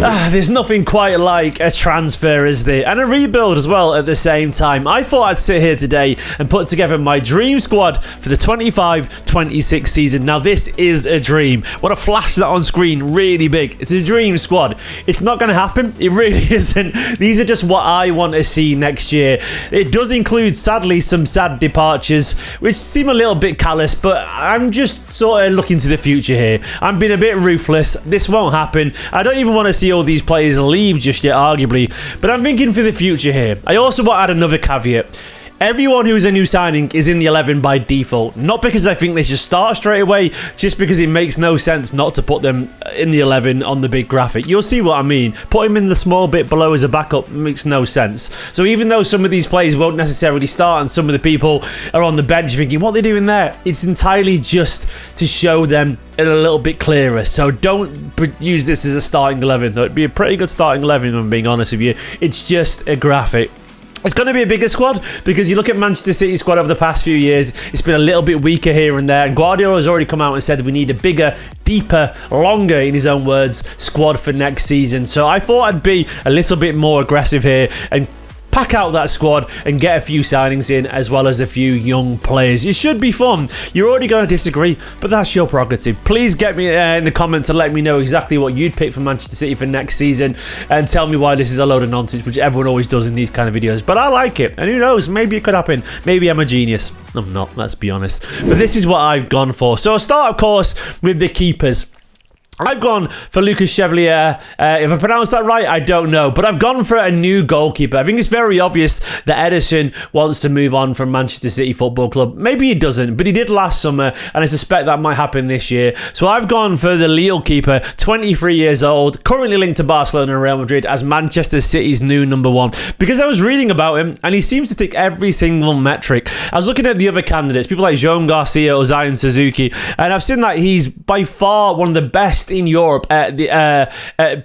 There's nothing quite like a transfer, is there? And a rebuild as well at the same time. I thought I'd sit here today and put together my dream squad for the 25-26 season. Now, this is a dream. Want to flash that on screen really big. It's a dream squad. It's not going to happen. It really isn't. These are just what I want to see next year. It does include, sadly, some sad departures, which seem a little bit callous, but I'm just sort of looking to the future here. I'm being a bit ruthless. This won't happen. I don't even want to see all these players leave just yet, arguably, but I'm thinking for the future here. I also want to add another caveat. Everyone who is a new signing is in the 11 by default. Not because I think they should start straight away, just because it makes no sense not to put them in the 11 on the big graphic. You'll see what I mean. Put him in the small bit below as a backup makes no sense. So even though some of these players won't necessarily start and some of the people are on the bench thinking, what are they doing there? It's entirely just to show them a little bit clearer. So don't use this as a starting 11. Though it'd be a pretty good starting 11 if I'm being honest with you. It's just a graphic. It's going to be a bigger squad because you look at Manchester City's squad over the past few years, it's been a little bit weaker here and there, and Guardiola has already come out and said we need a bigger, deeper, longer, in his own words, squad for next season. So I thought I'd be a little bit more aggressive here and pack out that squad and get a few signings in as well as a few young players. It should be fun. You're already going to disagree, but that's your prerogative. Please get me in the comments and let me know exactly what you'd pick for Manchester City for next season and tell me why this is a load of nonsense, which everyone always does in these kind of videos. But I like it, and who knows, maybe it could happen. Maybe I'm a genius. I'm not, let's be honest. But this is what I've gone for. So I'll start, of course, with the keepers. I've gone for Lucas 𝙏𝙬𝙨𝙩𝙚. If I pronounced that right, I don't know. But I've gone for a new goalkeeper. I think it's very obvious that Ederson wants to move on from Manchester City Football Club. Maybe he doesn't, but he did last summer, and I suspect that might happen this year. So I've gone for the Lille keeper, 23 years old, currently linked to Barcelona and Real Madrid as Manchester City's new number one. Because I was reading about him, and he seems to tick every single metric. I was looking at the other candidates, people like 𝙄𝙬𝙨𝙩𝙬𝙬 𝙬𝙬𝙀𝙀, and I've seen that he's by far one of the best in Europe at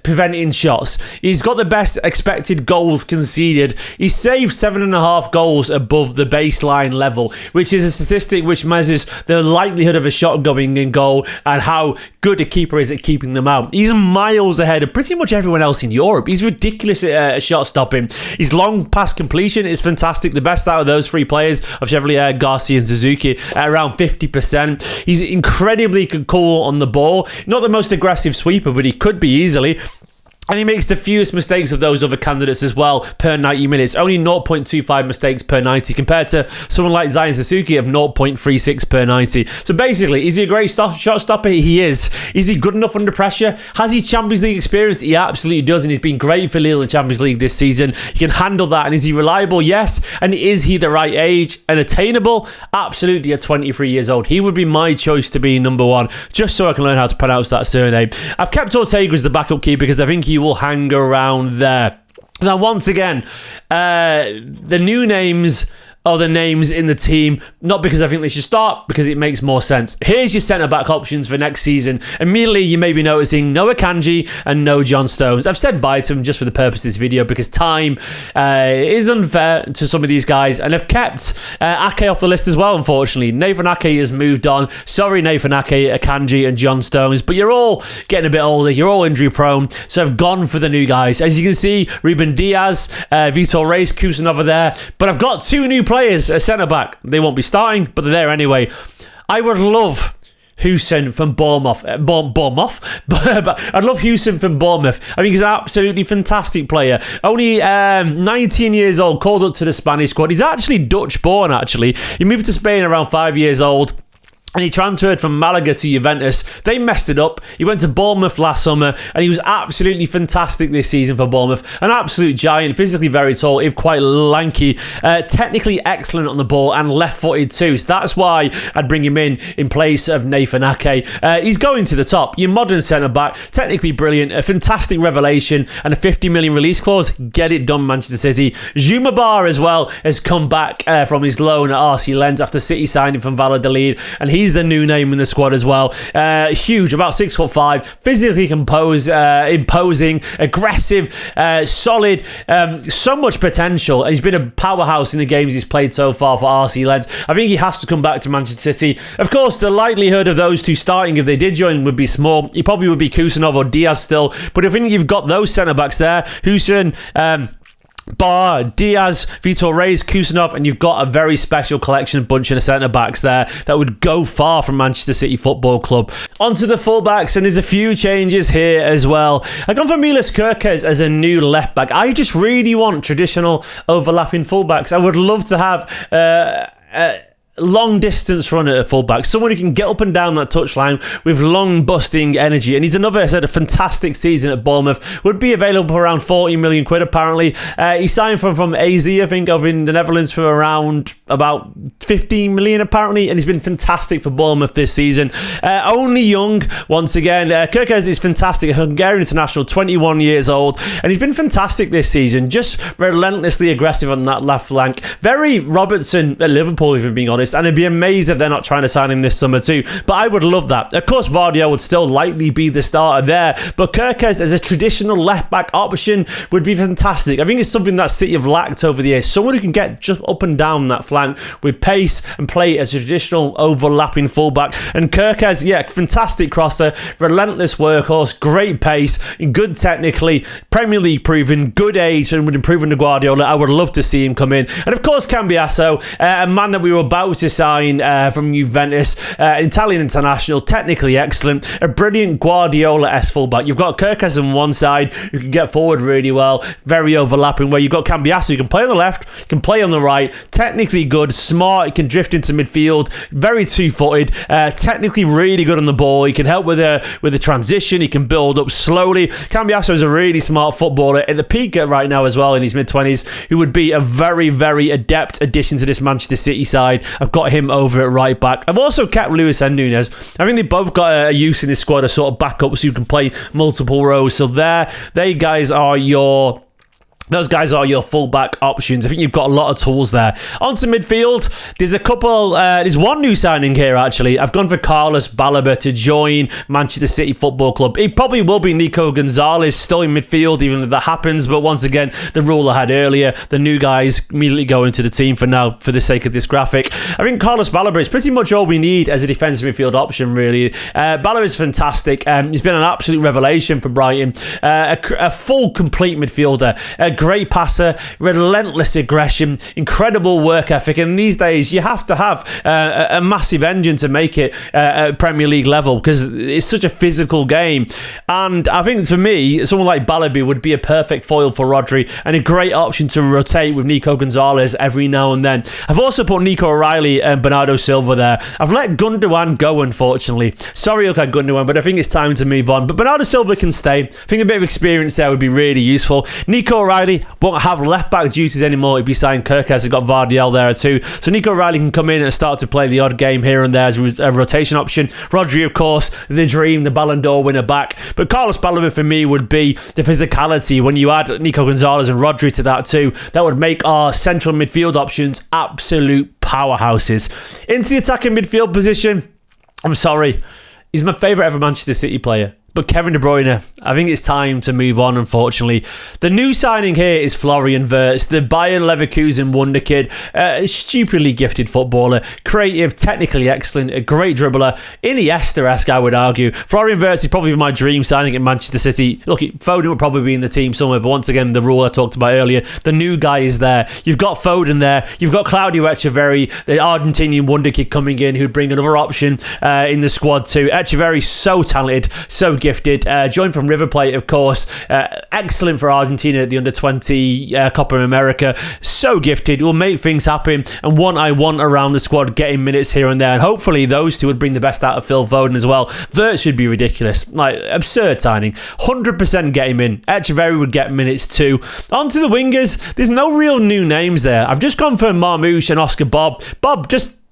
preventing shots. He's got the best expected goals conceded. He's saved 7.5 goals above the baseline level, which is a statistic which measures the likelihood of a shot going in goal and how good a keeper is at keeping them out. He's miles ahead of pretty much everyone else in Europe. He's ridiculous at shot stopping. His long pass completion is fantastic. The best out of those three players of 𝙏𝙬𝙨𝙯, Garcia and Suzuki at around 50%. He's incredibly cool on the ball. Not the most aggressive sweeper, but he could be easily. And he makes the fewest mistakes of those other candidates as well per 90 minutes. Only 0.25 mistakes per 90 compared to someone like Zion Suzuki of 0.36 per 90. So basically, is he a great shot stopper? He is. Is he good enough under pressure? Has he Champions League experience? He absolutely does, and he's been great for Lille in Champions League this season. He can handle that. And is he reliable? Yes. And is he the right age and attainable? Absolutely at 23 years old. He would be my choice to be number one, just so I can learn how to pronounce that surname. I've kept Ortega as the backup keeper because I think he will hang around there. Now, once again, the new names are the names in the team, not because I think they should start, because it makes more sense. Here's your centre-back options for next season. Immediately, you may be noticing no Akanji and no John Stones. I've said bye to them just for the purpose of this video because time is unfair to some of these guys, and I've kept Ake off the list as well, unfortunately. Nathan Ake has moved on. Sorry, Nathan Ake, Akanji and John Stones, but you're all getting a bit older. You're all injury-prone, so I've gone for the new guys. As you can see, Ruben Diaz, Vitor Reis, Kusin over there, but I've got two new players at centre-back. They won't be starting, but they're there anyway. I would love 𝙬𝙬𝙀𝙀 from Bournemouth. But I'd love 𝙬𝙬𝙀𝙀 from Bournemouth. I think he's an absolutely fantastic player. Only 19 years old, called up to the Spanish squad. He's actually Dutch-born, actually. He moved to Spain around 5 years old. And he transferred from Malaga to Juventus. They messed it up. He went to Bournemouth last summer, and he was absolutely fantastic this season for Bournemouth. An absolute giant, physically very tall, if quite lanky, technically excellent on the ball, and left-footed too. So that's why I'd bring him in place of Nathan Ake. He's going to the top. Your modern centre-back, technically brilliant, a fantastic revelation, and a 50 million release clause. Get it done, Manchester City. Djouma as well has come back from his loan at RC Lens after City signed him from Valladolid, and he He's the new name in the squad as well. Huge, about 6'5", physically composed, imposing, aggressive, solid, so much potential. He's been a powerhouse in the games he's played so far for RC Lens. I think he has to come back to Manchester City. Of course, the likelihood of those two starting, if they did join, would be small. He probably would be 𝙬𝙬𝙞𝙩𝙬𝙚 or Diaz still, but I think you've got those centre-backs there, 𝙬𝙬𝙞𝙯𝙯, Bar, Diaz, Vitor Reis, 𝙬𝙬𝙯, and you've got a very special collection bunch of centre-backs there that would go far from Manchester City Football Club. Onto the full-backs, and there's a few changes here as well. I've gone for Milos Kerkez as a new left-back. I just really want traditional overlapping full-backs. I would love to have long distance runner at fullback, someone who can get up and down that touchline with long busting energy. And he's another, I said, a fantastic season at Bournemouth. Would be available for around 40 million quid apparently. He signed from AZ, I think, over in the Netherlands for around about 15 million apparently, and he's been fantastic for Bournemouth this season. Only young, once again. Kerkez is fantastic, a Hungarian international, 21 years old, and he's been fantastic this season, just relentlessly aggressive on that left flank. Very Robertson at Liverpool, if I'm being honest. And I'd be amazed if they're not trying to sign him this summer too. But I would love that. Of course, Vardio would still likely be the starter there. But Kerkez as a traditional left-back option would be fantastic. I think it's something that City have lacked over the years. Someone who can get just up and down that flank with pace and play as a traditional overlapping fullback. And Kerkez, yeah, fantastic crosser, relentless workhorse, great pace, good technically, Premier League proven, good age, and would improve under Guardiola. I would love to see him come in. And of course, Cambiasso, a man that we were about to sign from Juventus, Italian international, technically excellent, a brilliant Guardiola-esque fullback. You've got Kerkez on one side who can get forward really well, very overlapping, where you've got Cambiasso who can play on the left, can play on the right, technically good, smart, he can drift into midfield, very two-footed, technically really good on the ball, he can help with a transition, he can build up slowly. Cambiasso is a really smart footballer at the peak right now as well in his mid-20s, who would be a very, very adept addition to this Manchester City side. I've got him over at right back. I've also kept Lewis and Nunez. I think they both got a use in this squad, a sort of backup, so you can play multiple rows. So those guys are your fullback options. I think you've got a lot of tools there. Onto midfield, there's one new signing here actually. I've gone for Carlos Baleba to join Manchester City Football Club. It probably will be Nico Gonzalez still in midfield, even if that happens, but once again, the rule I had earlier, the new guys immediately go into the team for now, for the sake of this graphic. I think Carlos Baleba is pretty much all we need as a defensive midfield option, really. Baleba is fantastic. He's been an absolute revelation for Brighton. A full, complete midfielder. Great passer, relentless aggression, incredible work ethic, and these days you have to have a massive engine to make it at Premier League level because it's such a physical game. And I think for me, someone like Baleba would be a perfect foil for Rodri and a great option to rotate with Nico Gonzalez every now and then. I've also put Nico O'Reilly and Bernardo Silva there. I've let Gundogan go, unfortunately. Sorry, okay, Gundogan, but I think it's time to move on. But Bernardo Silva can stay. I think a bit of experience there would be really useful. Nico O'Reilly won't have left-back duties anymore. He'd be signed Kerkez. I've got Vardiel there too. So Nico O'Reilly can come in and start to play the odd game here and there as a rotation option. Rodri, of course, the dream, the Ballon d'Or winner back. But Carlos Baleba for me would be the physicality. When you add Nico Gonzalez and Rodri to that too, that would make our central midfield options absolute powerhouses. Into the attacking midfield position, I'm sorry, he's my favourite ever Manchester City player. But Kevin De Bruyne, I think it's time to move on, unfortunately. The new signing here is Florian Wirtz, the Bayern Leverkusen wonder kid, a stupidly gifted footballer, creative, technically excellent, a great dribbler, Iniesta-esque, I would argue. Florian Wirtz is probably my dream signing at Manchester City. Look, Foden would probably be in the team somewhere, but once again, the rule I talked about earlier, the new guy is there. You've got Foden there. You've got Claudio Echeverri, the Argentinian wonder kid coming in, who'd bring another option in the squad too. Echeverri, so talented, so gifted, joined from River Plate, of course, excellent for Argentina at the under-20 Copa America, so gifted, will make things happen, and one I want around the squad, getting minutes here and there, and hopefully those two would bring the best out of Phil Foden as well. Wirtz should be ridiculous, like absurd signing, 100% get him in. Echeverri would get minutes too. On to the wingers, there's no real new names there. I've just gone for Marmoush and Oscar Bob.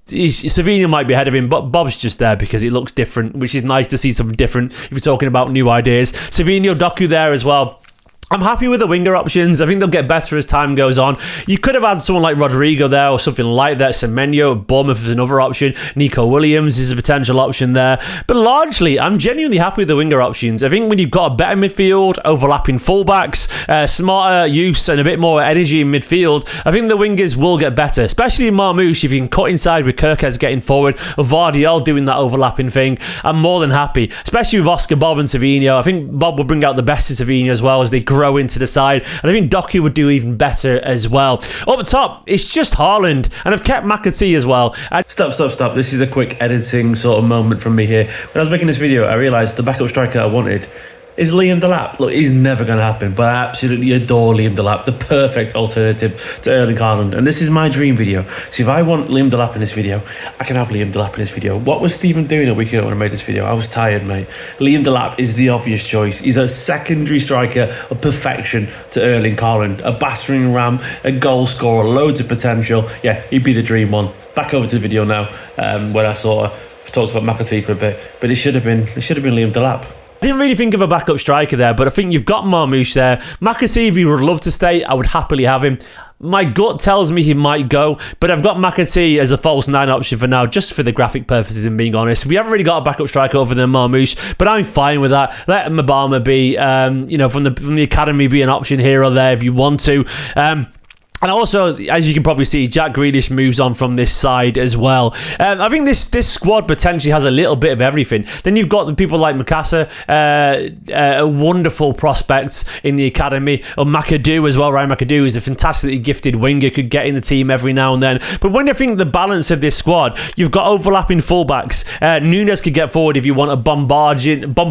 Savinho might be ahead of him, but Bob's just there because it looks different, which is nice to see something different if you're talking about new ideas. Savinho, Doku there as well. I'm happy with the winger options. I think they'll get better as time goes on. You could have had someone like Rodrigo there or something like that. Semenyo at Bournemouth is another option. Nico Williams is a potential option there. But largely, I'm genuinely happy with the winger options. I think when you've got a better midfield, overlapping fullbacks, smarter use and a bit more energy in midfield, I think the wingers will get better. Especially in Marmoush, if you can cut inside with Ķirkez getting forward, or Vardiol doing that overlapping thing, I'm more than happy. Especially with Oscar, Bob and Savinho. I think Bob will bring out the best of Savinho as well as they grow into the side, and I think 𝙏𝙬𝙬𝙚𝙯 would do even better as well. Up top, it's just Haaland, and I've kept 𝙏𝙬𝙬𝙚 as well. Stop. This is a quick editing sort of moment from me here. When I was making this video, I realised the backup striker I wanted is Liam Delap. Look, he's never going to happen, but I absolutely adore Liam Delap, the perfect alternative to Erling Haaland. And this is my dream video. So if I want Liam Delap in this video, I can have Liam Delap in this video. What was Stephen doing a week ago when I made this video? I was tired, mate. Liam Delap is the obvious choice. He's a secondary striker of perfection to Erling Haaland. A battering ram, a goal scorer, loads of potential. Yeah, he'd be the dream one. Back over to the video now, when I sort of talked about 𝙏𝙬𝙬𝙚 for a bit. But it should have been Liam Delap. I didn't really think of a backup striker there, but I think you've got Marmoush there. 𝙏𝙬𝙬𝙚 would love to stay. I would happily have him. My gut tells me he might go, but I've got 𝙏𝙬𝙬𝙚 as a false 9 option for now, just for the graphic purposes and being honest. We haven't really got a backup striker other than Marmoush, but I'm fine with that. Let Mbama be, from the academy, be an option here or there if you want to. And also, as you can probably see, Jack Grealish moves on from this side as well. I think this squad potentially has a little bit of everything. Then you've got the people like Makasa, a wonderful prospect in the academy, or McAdoo as well. Ryan McAdoo is a fantastically gifted winger, could get in the team every now and then. But when you think the balance of this squad, you've got overlapping fullbacks. Nunes could get forward if you want a bombarding, that's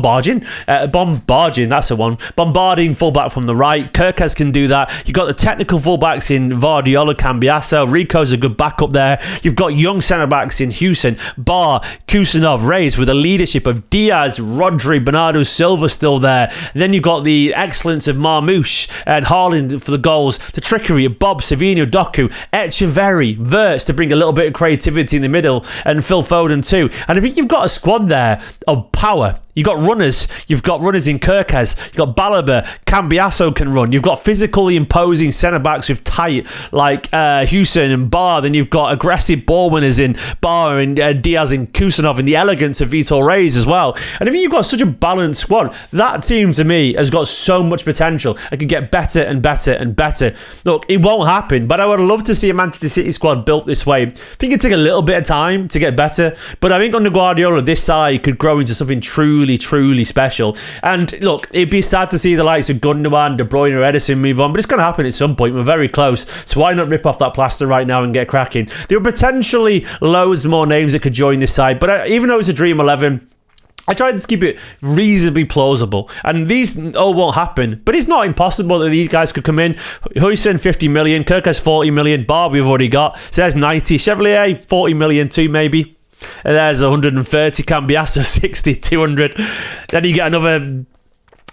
the one. Bombarding fullback from the right. Ķirkez can do that. You've got the technical fullbacks in Vardiol, Cambiasso. Rico's a good backup there. You've got young centre-backs in 𝙬𝙬𝙬𝙯, Bar, Kusanov, Reyes, with the leadership of Diaz, Rodri, Bernardo Silva still there. And then you've got the excellence of Marmoush and Haaland for the goals, the trickery of Bob, Savinho, 𝙏𝙬𝙬𝙀, 𝙤𝙬𝙀, Wirtz to bring a little bit of creativity in the middle, and Phil Foden too. And I think you've got a squad there of power. You've got runners in Ķirkez. You've got Baleba, Cambiasso can run. You've got physically imposing centre-backs with tight, like 𝙬𝙬𝙬𝙯 and Bar. Then you've got aggressive ball winners in Bar and Diaz and Kusanov, and the elegance of Vitor Reyes as well. And I think you've got such a balanced squad. That team, to me, has got so much potential. It could get better and better and better. Look, it won't happen, but I would love to see a Manchester City squad built this way. I think it'd take a little bit of time to get better, but I think under Guardiola, this side could grow into something truly special. And look, it'd be sad to see the likes of Gundogan, De Bruyne or Ederson move on, but it's going to happen at some point. We're very close, so why not rip off that plaster right now and get cracking? There are potentially loads more names that could join this side, but even though it's a Dream 11, I tried to keep it reasonably plausible, and these all won't happen, but it's not impossible that these guys could come in. 𝙬𝙬𝙬𝙯 50 million, Ķirkez 40 million, Bar we've already got, so there's 90, Chevalier 40 million too maybe. And there's 130, Cambiasso 60, 200. Then you get another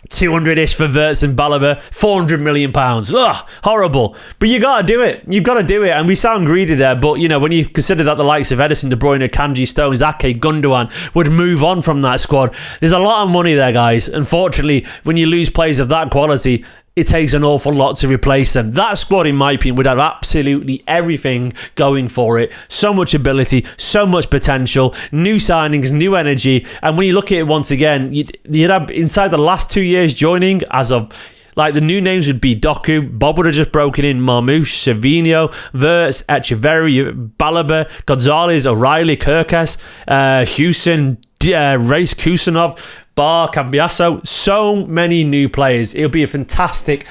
200-ish for Wirtz and Baleba, £400 million. Ugh, horrible. But you got to do it. You've got to do it. And we sound greedy there, but when you consider that the likes of Ederson, De Bruyne, Kanji, Stones, Ake, Gundogan would move on from that squad, there's a lot of money there, guys. Unfortunately, when you lose players of that quality, it takes an awful lot to replace them. That squad, in my opinion, would have absolutely everything going for it. So much ability, so much potential, new signings, new energy. And when you look at it once again, you'd have, inside the last 2 years joining, as of, like, the new names would be 𝙏𝙬𝙬𝙚, Bob would have just broken in, Marmoush, Savinho, Wirtz, 𝙤𝙬𝙬𝙚, Baleba, Gonzalez, O'Reilly, Ķirkez, 𝙬𝙬𝙬𝙯, Reyes, Kusanov, Bar, Cambiasso, so many new players. It'll be a fantastic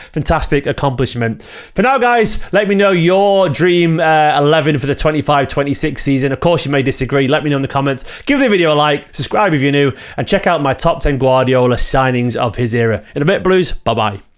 accomplishment. For now, guys, let me know your Dream 11 for the 25-26 season. Of course, you may disagree. Let me know in the comments. Give the video a like, subscribe if you're new, and check out my top 10 Guardiola signings of his era. In a bit, Blues. Bye-bye.